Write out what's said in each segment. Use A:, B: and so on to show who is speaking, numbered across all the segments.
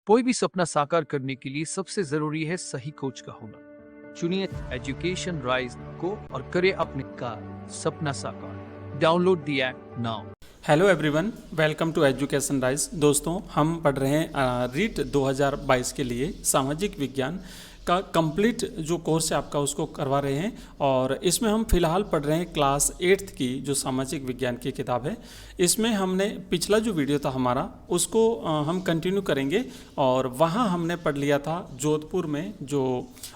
A: कोई भी सपना साकार करने के लिए सबसे जरूरी है सही कोच का होना। चुनिए एजुकेशन राइज को और करे अपने का सपना साकार। Download the app now.
B: Hello everyone, welcome to education rise. दोस्तों, हम पढ़ रहे हैं रीट 2022 के लिए सामाजिक विज्ञान का कंप्लीट जो कोर्स है आपका उसको करवा रहे हैं। और इसमें हम फिलहाल पढ़ रहे हैं क्लास 8th की जो सामाजिक विज्ञान की किताब है। इसमें हमने पिछला जो वीडियो था हमारा उसको हम कंटिन्यू करेंगे। और वहाँ हमने पढ़ लिया था जोधपुर में जो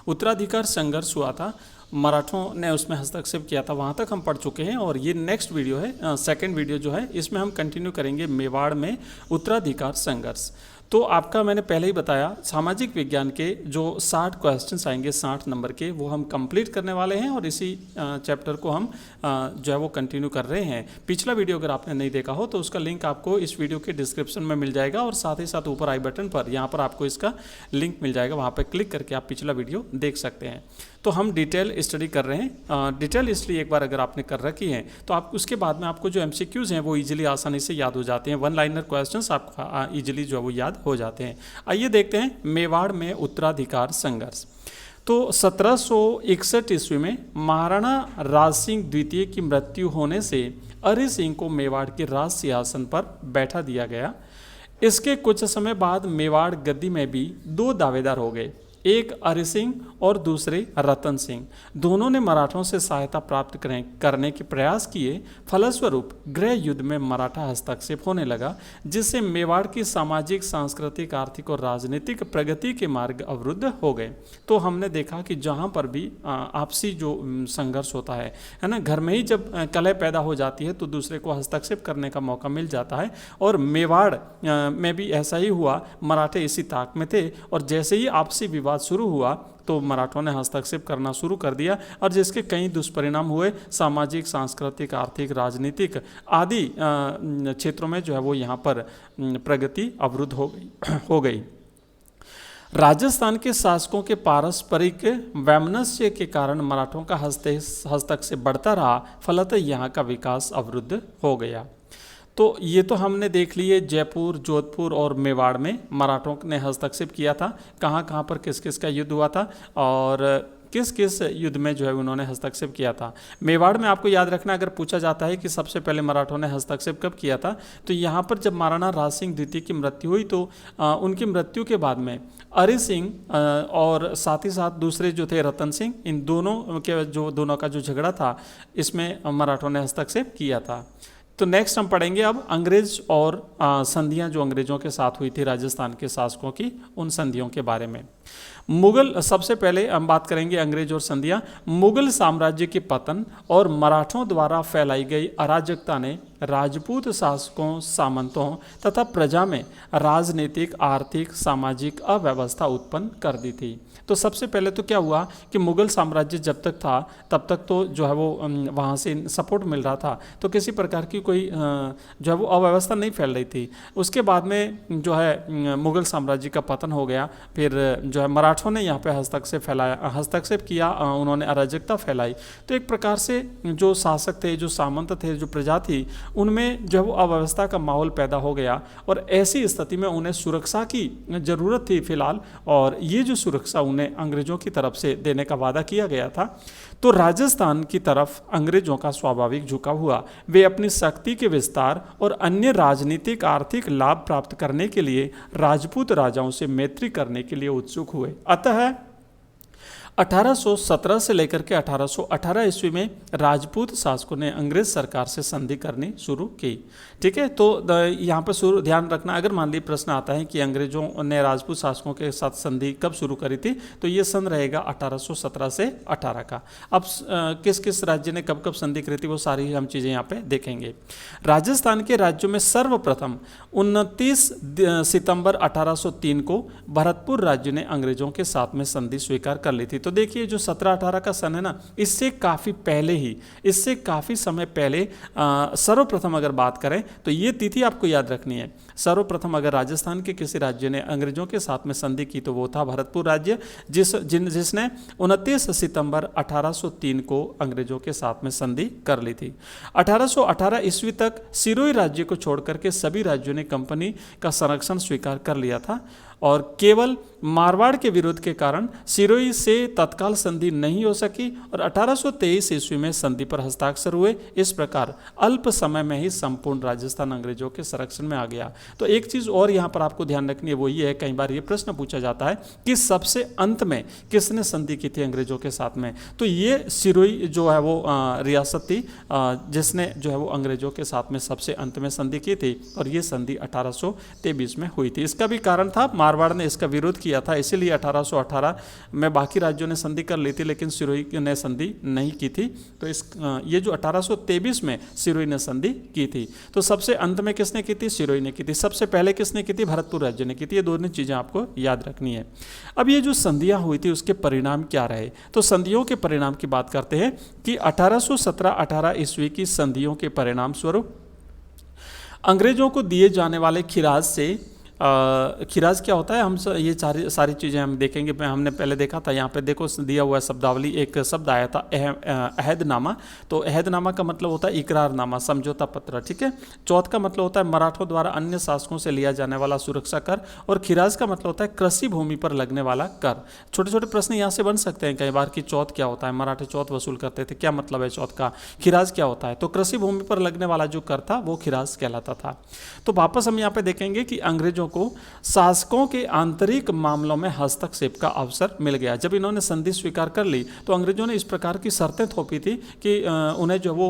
B: उत्तराधिकार संघर्ष हुआ था, मराठों ने उसमें हस्तक्षेप किया था, वहाँ तक हम पढ़ चुके हैं। और ये नेक्स्ट वीडियो है, सेकंड वीडियो जो है, इसमें हम कंटिन्यू करेंगे मेवाड़ में उत्तराधिकार संघर्ष। तो आपका मैंने पहले ही बताया सामाजिक विज्ञान के जो 60 क्वेश्चंस आएंगे 60 नंबर के, वो हम कंप्लीट करने वाले हैं और इसी चैप्टर को हम जो है वो कंटिन्यू कर रहे हैं। पिछला वीडियो अगर आपने नहीं देखा हो तो उसका लिंक आपको इस वीडियो के डिस्क्रिप्शन में मिल जाएगा और साथ ही साथ ऊपर आई बटन पर यहाँ पर आपको इसका लिंक मिल जाएगा, वहाँ पर क्लिक करके आप पिछला वीडियो देख सकते हैं। तो हम डिटेल स्टडी कर रहे हैं। डिटेल स्टडी एक बार अगर आपने कर रखी है तो आप उसके बाद में आपको जो MCQs हैं वो इजीली आसानी से याद हो जाते हैं। वन लाइनर क्वेश्चंस आपका इजीली जो है वो याद हो जाते हैं। आइए देखते हैं मेवाड़ में उत्तराधिकार संघर्ष। तो 1761 ईस्वी में महाराणा राज सिंह द्वितीय की मृत्यु होने से अरि सिंह को मेवाड़ के राज सिंहासन पर बैठा दिया गया। इसके कुछ समय बाद मेवाड़ गद्दी में भी दो दावेदार हो गए, एक अरि सिंह और दूसरे रतन सिंह। दोनों ने मराठों से सहायता प्राप्त करने के प्रयास किए। फलस्वरूप गृह युद्ध में मराठा हस्तक्षेप होने लगा, जिससे मेवाड़ की सामाजिक, सांस्कृतिक, आर्थिक और राजनीतिक प्रगति के मार्ग अवरुद्ध हो गए। तो हमने देखा कि जहाँ पर भी आपसी जो संघर्ष होता है ना, घर में ही जब कलह पैदा हो जाती है तो दूसरे को हस्तक्षेप करने का मौका मिल जाता है। और मेवाड़ में भी ऐसा ही हुआ। मराठे इसी ताक में थे और जैसे ही आपसी विवाद शुरू हुआ तो मराठों ने हस्तक्षेप करना शुरू कर दिया और जिसके कई दुष्परिणाम हुए। सामाजिक, सांस्कृतिक, आर्थिक, राजनीतिक आदि क्षेत्रों में जो है वो यहाँ पर प्रगति अवरुद्ध हो गई। राजस्थान के शासकों के पारस्परिक वैमनस्य के कारण मराठों का हस्तक्षेप बढ़ता रहा, फलतः यहाँ का विकास अवरुद्ध हो गया। तो ये तो हमने देख लिए जयपुर, जोधपुर और मेवाड़ में मराठों ने हस्तक्षेप किया था। कहाँ कहाँ पर किस किस का युद्ध हुआ था और किस किस युद्ध में जो है उन्होंने हस्तक्षेप किया था। मेवाड़ में आपको याद रखना, अगर पूछा जाता है कि सबसे पहले मराठों ने हस्तक्षेप कब किया था, तो यहाँ पर जब महाराणा राज सिंह द्वितीय की मृत्यु हुई तो उनकी मृत्यु के बाद में अरि सिंह और साथ ही साथ दूसरे जो थे रतन सिंह, इन दोनों का जो झगड़ा था इसमें मराठों ने हस्तक्षेप किया था। तो नेक्स्ट हम पढ़ेंगे अब अंग्रेज और संधियां जो अंग्रेजों के साथ हुई थी राजस्थान के शासकों की, उन संधियों के बारे में। मुगल, सबसे पहले हम बात करेंगे अंग्रेज और संधियां। मुगल साम्राज्य के पतन और मराठों द्वारा फैलाई गई अराजकता ने राजपूत शासकों, सामंतों तथा प्रजा में राजनीतिक, आर्थिक, सामाजिक अव्यवस्था उत्पन्न कर दी थी। तो सबसे पहले तो क्या हुआ कि मुगल साम्राज्य जब तक था तब तक तो जो है वो वहाँ से सपोर्ट मिल रहा था, तो किसी प्रकार की कोई जो है वो अव्यवस्था नहीं फैल रही थी। उसके बाद में जो है मुगल साम्राज्य का पतन हो गया, फिर जो है मराठों ने यहाँ पे हस्तक्षेप किया, उन्होंने अराजकता फैलाई। तो एक प्रकार से जो शासक थे, जो सामंत थे, जो प्रजा थी, उनमें जो है वो अव्यवस्था का माहौल पैदा हो गया और ऐसी स्थिति में उन्हें सुरक्षा की जरूरत थी फिलहाल। और ये जो सुरक्षा उन्हें अंग्रेजों की तरफ से देने का वादा किया गया था। तो राजस्थान की तरफ अंग्रेजों का स्वाभाविक झुकाव हुआ। वे अपनी शक्ति के विस्तार और अन्य राजनीतिक, आर्थिक लाभ प्राप्त करने के लिए राजपूत राजाओं से मैत्री करने के लिए उत्सुक हुए। अतः 1817 से लेकर के 1818 ईस्वी में राजपूत शासकों ने अंग्रेज सरकार से संधि करनी शुरू की। ठीक है, तो यहाँ पर ध्यान रखना, अगर मान लीजिए प्रश्न आता है कि अंग्रेजों ने राजपूत शासकों के साथ संधि कब शुरू करी थी, तो ये सन रहेगा 1817 से 18 का। अब किस किस राज्य ने कब कब संधि करी थी वो सारी हम चीज़ें यहाँ पे देखेंगे। राजस्थान के राज्यों में सर्वप्रथम 29 सितंबर 1803 को भरतपुर राज्य ने अंग्रेजों के साथ में संधि स्वीकार कर ली थी। तो देखिए जो 17-18 का सन है ना, इससे काफ़ी पहले ही, इससे काफ़ी समय पहले सर्वप्रथम अगर बात करें तो ये तिथि आपको याद रखनी है। सर्वप्रथम अगर राजस्थान के किसी राज्य ने अंग्रेजों के साथ में संधि की तो वो था भरतपुर राज्य, जिसने 29 सितंबर 1803 को अंग्रेजों के साथ में संधि कर ली थी। 1818 ईस्वी तक सिरोही राज्य को छोड़कर के सभी राज्यों ने कंपनी का संरक्षण स्वीकार कर लिया था और केवल मारवाड़ के विरोध के कारण सिरोही से तत्काल संधि नहीं हो सकी और 1823 ईस्वी में संधि पर हस्ताक्षर हुए। इस प्रकार अल्प समय में ही संपूर्ण राजस्थान अंग्रेजों के संरक्षण में आ गया। तो एक चीज और यहाँ पर आपको ध्यान रखनी है, वो ये है, कई बार ये प्रश्न पूछा जाता है कि सबसे अंत में किसने संधि की थी अंग्रेजों के साथ में। तो ये सिरोही जो है वो रियासत थी जिसने जो है वो अंग्रेजों के साथ में सबसे अंत में संधि की थी और ये संधि 1823 में हुई थी। इसका भी कारण था, मारवाड़ ने इसका विरोध किया था, इसीलिए 1818 में बाकी राज्यों ने संधि कर ली थी लेकिन सिरोही ने संधि नहीं की थी। तो ये जो 1823 में सिरोही ने संधि की थी। तो सबसे अंत में किसने की थी? सिरोही ने की थी। सबसे पहले किसने की थी? भरतपुर राज्य ने की थी। ये दोनों चीजें आपको याद रखनी है। अब ये जो संधियां हुई थी उसके परिणाम क्या रहे? तो संधियों के परिणाम की बात करते हैं कि 1817-18 ईस्वी की संधियों के परिणाम स्वरूप अंग्रेजों को दिए जाने वाले खिराज से खिराज क्या होता है, हम ये सारी चीज़ें हम देखेंगे। हमने पहले देखा था, यहाँ पे देखो दिया हुआ शब्दावली, एक शब्द आया था अहदनामा। तो अहदनामा का मतलब होता है इकरारनामा, समझौता पत्र, ठीक है। चौथ का मतलब होता है मराठों द्वारा अन्य शासकों से लिया जाने वाला सुरक्षा कर, और खिराज का मतलब होता है कृषि भूमि पर लगने वाला कर। छोटे छोटे प्रश्न यहाँ से बन सकते हैं कई बार कि चौथ क्या होता है, मराठे चौथ वसूल करते थे, क्या मतलब है चौथ का, खिराज क्या होता है। तो कृषि भूमि पर लगने वाला जो कर था वो खिराज कहलाता था। तो वापस हम यहाँ पे देखेंगे कि अंग्रेजों को शासकों के आंतरिक मामलों में हस्तक्षेप का अवसर मिल गया। जब इन्होंने संधि स्वीकार कर ली तो अंग्रेजों ने इस प्रकार की शर्तें थोपी थी कि उन्हें जो वो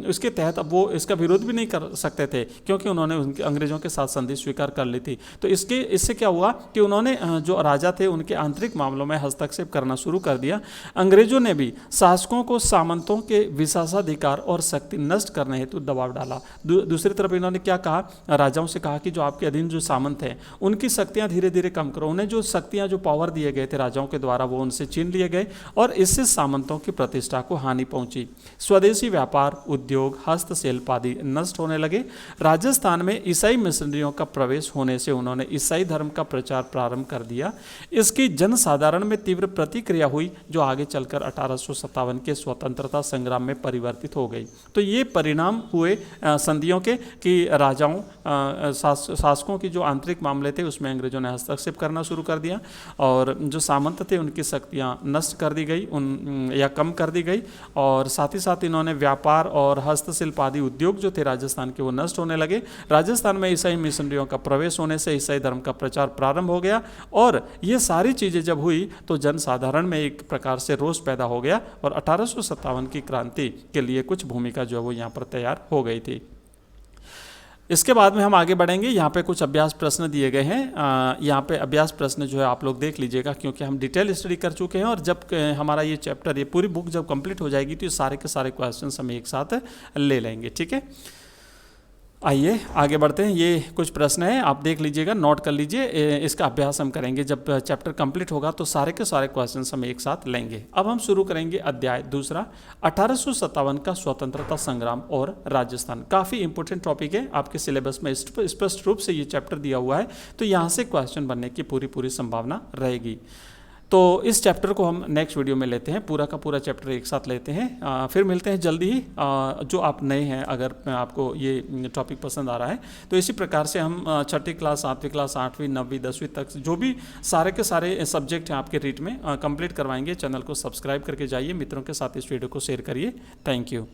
B: इसके तहत अब वो इसका विरोध भी नहीं कर सकते थे क्योंकि उन्होंने उनके अंग्रेजों के साथ संधि स्वीकार कर ली थी। तो इससे क्या हुआ कि उन्होंने जो राजा थे उनके आंतरिक मामलों में हस्तक्षेप करना शुरू कर दिया। अंग्रेजों ने भी शासकों को सामंतों के विशेषाधिकार और शक्ति नष्ट करने हेतु दबाव डाला। दूसरी तरफ इन्होंने क्या कहा, राजाओं से कहा कि जो आपके अधीन जो सामंत हैं उनकी शक्तियां धीरे धीरे कम करो। उन्हें जो शक्तियां जो पावर दिए गए थे राजाओं के द्वारा वो उनसे छीन लिए गए और इससे सामंतों की प्रतिष्ठा को हानि पहुंची। स्वदेशी व्यापार, उद्योग, हस्तशिल्प आदि नष्ट होने लगे। राजस्थान में ईसाई मिशनरियों का प्रवेश होने से उन्होंने ईसाई धर्म का प्रचार प्रारंभ कर दिया। इसकी जनसाधारण में तीव्र प्रतिक्रिया हुई जो आगे चलकर 1857 के स्वतंत्रता संग्राम में परिवर्तित हो गई। तो ये परिणाम हुए संधियों के कि राजाओं शासकों की जो आंतरिक मामले थे उसमें अंग्रेजों ने हस्तक्षेप करना शुरू कर दिया और जो सामंत थे उनकी शक्तियां नष्ट कर दी गई या कम कर दी गई। और साथ ही साथ इन्होंने व्यापार और हस्तशिल्प आदि उद्योग जो थे राजस्थान के वो नष्ट होने लगे। राजस्थान में ईसाई मिशनरियों का प्रवेश होने से ईसाई धर्म का प्रचार प्रारंभ हो गया और ये सारी चीज़ें जब हुई तो जनसाधारण में एक प्रकार से रोष पैदा हो गया और 1857 की क्रांति के लिए कुछ भूमिका जो है वो यहाँ पर तैयार हो गई थी। इसके बाद में हम आगे बढ़ेंगे। यहाँ पे कुछ अभ्यास प्रश्न दिए गए हैं। यहाँ पे अभ्यास प्रश्न जो है आप लोग देख लीजिएगा क्योंकि हम डिटेल स्टडी कर चुके हैं और जब हमारा ये चैप्टर, ये पूरी बुक जब कंप्लीट हो जाएगी तो ये सारे के सारे क्वेश्चन हम एक साथ ले लेंगे, ठीक है। आइए आगे बढ़ते हैं। ये कुछ प्रश्न है, आप देख लीजिएगा, नोट कर लीजिए। इसका अभ्यास हम करेंगे जब चैप्टर कंप्लीट होगा तो सारे के सारे क्वेश्चन हम एक साथ लेंगे। अब हम शुरू करेंगे अध्याय दूसरा, 1857 का स्वतंत्रता संग्राम और राजस्थान। काफ़ी इंपॉर्टेंट टॉपिक है, आपके सिलेबस में स्पष्ट रूप से ये चैप्टर दिया हुआ है तो यहाँ से क्वेश्चन बनने की पूरी संभावना रहेगी। तो इस चैप्टर को हम नेक्स्ट वीडियो में लेते हैं, पूरा का पूरा चैप्टर एक साथ लेते हैं। फिर मिलते हैं जल्दी ही। जो आप नए हैं, अगर आपको ये टॉपिक पसंद आ रहा है तो इसी प्रकार से हम छठी क्लास, 7वीं क्लास, 8वीं, 9वीं, 10वीं तक जो भी सारे के सारे सब्जेक्ट हैं आपके रीट में कंप्लीट करवाएंगे। चैनल को सब्सक्राइब करके जाइए, मित्रों के साथ इस वीडियो को शेयर करिए। Thank you.